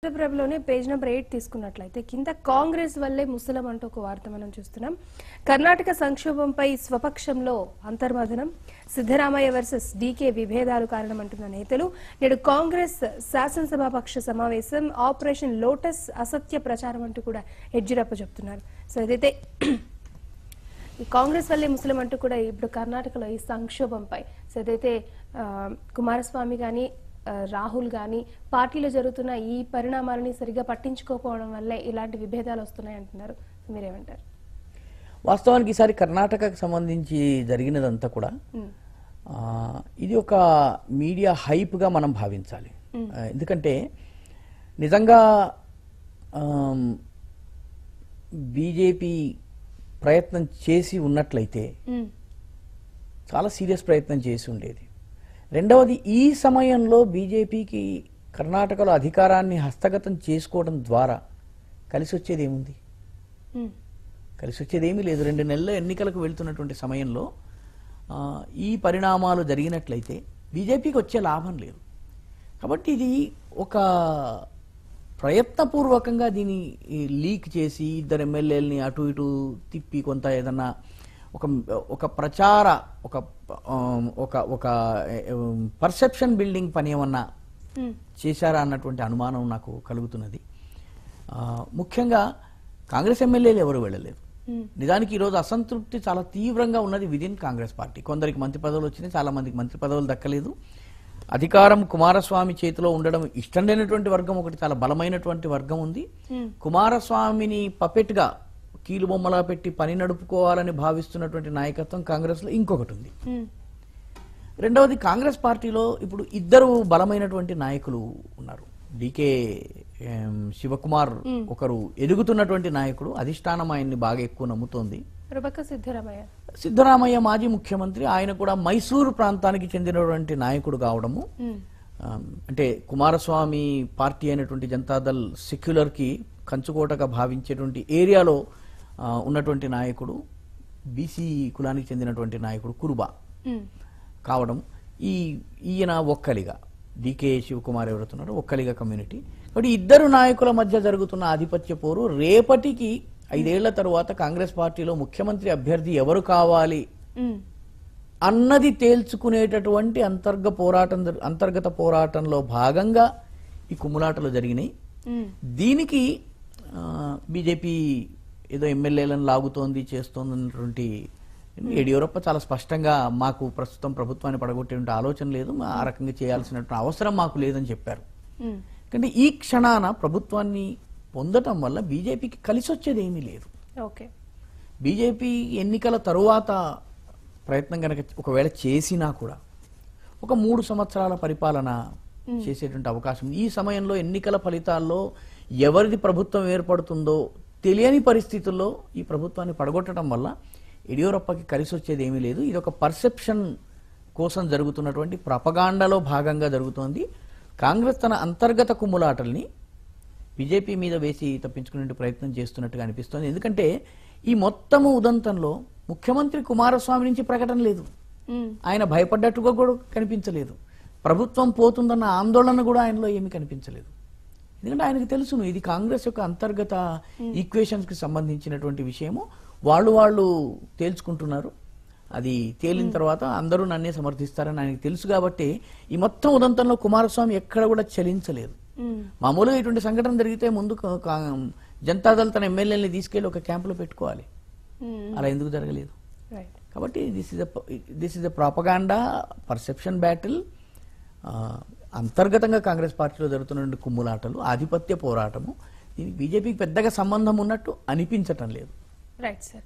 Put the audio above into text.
ఆంధ్రప్రభలోనే page number 8 తీసుకున్నట్లయితే కింద కాంగ్రెస్ వల్లే ముసలం అంటూ ఒక వార్త మనం చూస్తున్నాం. కర్ణాటక సంక్షోభంపై స్వపక్షంలో అంతర్మథనం, సిద్ధరామయ్య వర్సెస్ డీకే విభేదాలు కారణమంటున్న నేతలు నేడు కాంగ్రెస్ శాసనసభాపక్ష సమావేశం ఆపరేషన్ లోటస్ అసత్య ప్రచారం అంటూ కూడా యడ్యూరప్ప చెప్తున్నారు. సో ఏదైతే కాంగ్రెస్ వల్లే ముసలం అంటూ కూడా ఇప్పుడు కర్ణాటకలో ఈ సంక్షోభంపై సో ఏదైతే కుమారస్వామి గాని రాహుల్ గాని పార్టీలో జరుగుతున్న ఈ పరిణామాలని సరిగా పట్టించుకోకపోవడం వల్లే ఇలాంటి విభేదాలు వస్తున్నాయి అంటున్నారు. మీరేమంటారు? వాస్తవానికి ఈసారి కర్ణాటకకు సంబంధించి జరిగినదంతా కూడా ఇది ఒక మీడియా హైప్ గా మనం భావించాలి. ఎందుకంటే నిజంగా బీజేపీ ప్రయత్నం చేసి ఉన్నట్లయితే చాలా సీరియస్ ప్రయత్నం చేసి ఉండేది. రెండవది, ఈ సమయంలో బీజేపీకి కర్ణాటకలో అధికారాన్ని హస్తగతం చేసుకోవడం ద్వారా కలిసి వచ్చేది ఏముంది? కలిసి వచ్చేది ఏమీ లేదు. 2 నెలల ఎన్నికలకు వెళ్తున్నటువంటి సమయంలో ఈ పరిణామాలు జరిగినట్లయితే బీజేపీకి వచ్చే లాభం లేదు. కాబట్టి ఇది ఒక ప్రయత్నపూర్వకంగా దీన్ని లీక్ చేసి 2 ఎమ్మెల్యేలని అటు ఇటు తిప్పి కొంత ఏదన్నా ఒక ప్రచార ఒక పర్సెప్షన్ బిల్డింగ్ పని ఏమన్నా చేశారా అన్నటువంటి అనుమానం నాకు కలుగుతున్నది. ముఖ్యంగా కాంగ్రెస్ ఎమ్మెల్యేలు ఎవరు వెళ్ళలేదు. నిజానికి ఈరోజు అసంతృప్తి చాలా తీవ్రంగా ఉన్నది విదిన్ కాంగ్రెస్ పార్టీ. కొందరికి మంత్రి పదవులు వచ్చినాయి, చాలా మందికి మంత్రి పదవులు దక్కలేదు. అధికారం కుమారస్వామి చేతిలో ఉండడం ఇష్టం లేనటువంటి వర్గం ఒకటి, చాలా బలమైనటువంటి వర్గం ఉంది. కుమారస్వామిని పపెట్ గా కీలుబొమ్మలా పెట్టి పని నడుపుకోవాలని భావిస్తున్నటువంటి నాయకత్వం కాంగ్రెస్ లో ఇంకొకటి ఉంది. రెండవది, కాంగ్రెస్ పార్టీలో ఇప్పుడు 2 బలమైనటువంటి నాయకులు ఉన్నారు. డీకే శివకుమార్ ఒకరు ఎదుగుతున్నటువంటి నాయకుడు, అధిష్టానం ఆయన్ని బాగా ఎక్కువ నమ్ముతోంది. సిద్ధరామయ్య మాజీ ముఖ్యమంత్రి, ఆయన కూడా మైసూరు ప్రాంతానికి చెందినటువంటి నాయకుడు కావడము, అంటే కుమారస్వామి పార్టీ అయినటువంటి జనతాదళ్ సెక్యులర్ కి కంచుకోటగా భావించేటువంటి ఏరియాలో ఉన్నటువంటి నాయకుడు, బీసీ కులానికి చెందినటువంటి నాయకుడు కురుబా కావడం, ఈయన ఒక్కలిగా డీకే శివకుమార్ ఎవరుతున్నారో ఒక్కలిగా కమ్యూనిటీ. కాబట్టి 2 నాయకుల మధ్య జరుగుతున్న ఆధిపత్య పోరు రేపటికి 5 ఏళ్ల తరువాత కాంగ్రెస్ పార్టీలో ముఖ్యమంత్రి అభ్యర్థి ఎవరు కావాలి అన్నది తేల్చుకునేటటువంటి అంతర్గత పోరాటంలో భాగంగా ఈ కుమ్ములాటలు జరిగినాయి. దీనికి బీజేపీ ఏదో ఎమ్మెల్యేలను లాగుతోంది చేస్తోంది అన్నటువంటి యడ్యూరప్ప చాలా స్పష్టంగా మాకు ప్రస్తుతం ప్రభుత్వాన్ని పడగొట్టేటువంటి ఆలోచన లేదు, ఆ రకంగా చేయాల్సినటువంటి అవసరం మాకు లేదని చెప్పారు. కానీ ఈ క్షణాన ప్రభుత్వాన్ని పొందటం వల్ల బీజేపీకి కలిసి వచ్చేది ఏమీ లేదు. బీజేపీ ఎన్నికల తరువాత ప్రయత్నం కనుక ఒకవేళ చేసినా కూడా ఒక 3 సంవత్సరాల పరిపాలన చేసేటువంటి అవకాశం. ఈ సమయంలో ఎన్నికల ఫలితాల్లో ఎవరిది ప్రభుత్వం ఏర్పడుతుందో తెలియని పరిస్థితుల్లో ఈ ప్రభుత్వాన్ని పడగొట్టడం వల్ల యడ్యూరప్పకి కలిసి వచ్చేది ఏమీ లేదు. ఇది ఒక పర్సెప్షన్ కోసం జరుగుతున్నటువంటి ప్రపగాండాలో భాగంగా జరుగుతోంది. కాంగ్రెస్ తన అంతర్గత కుమ్ములాటల్ని బీజేపీ మీద వేసి తప్పించుకునే ప్రయత్నం చేస్తున్నట్టుగా అనిపిస్తోంది. ఎందుకంటే ఈ మొత్తము ఉదంతంలో ముఖ్యమంత్రి కుమారస్వామి నుంచి ప్రకటన లేదు, ఆయన భయపడ్డట్టుగా కూడా కనిపించలేదు, ప్రభుత్వం పోతుందన్న ఆందోళన కూడా ఆయనలో ఏమీ కనిపించలేదు. ఎందుకంటే ఆయనకు తెలుసును ఇది కాంగ్రెస్ యొక్క అంతర్గత ఈక్వేషన్స్ కి సంబంధించినటువంటి విషయము, వాళ్ళు తేల్చుకుంటున్నారు. అది తేలిన తర్వాత అందరూ నన్నే సమర్థిస్తారని ఆయనకు తెలుసు. కాబట్టి ఈ మొత్తం ఉదంతంలో కుమారస్వామి ఎక్కడ కూడా చలించలేదు. మామూలుగా ఇటువంటి సంఘటన జరిగితే ముందు జనతాదళ్ తన ఎమ్మెల్యేని తీసుకెళ్లి ఒక క్యాంపులో పెట్టుకోవాలి, అలా ఎందుకు జరగలేదు? కాబట్టి this is a propaganda perception battle. అంతర్గతంగా కాంగ్రెస్ పార్టీలో జరుగుతున్న కుమ్ములాటలు, ఆధిపత్య పోరాటము, దీనికి బీజేపీకి పెద్దగా సంబంధం ఉన్నట్టు అనిపించటం లేదు. Right sir.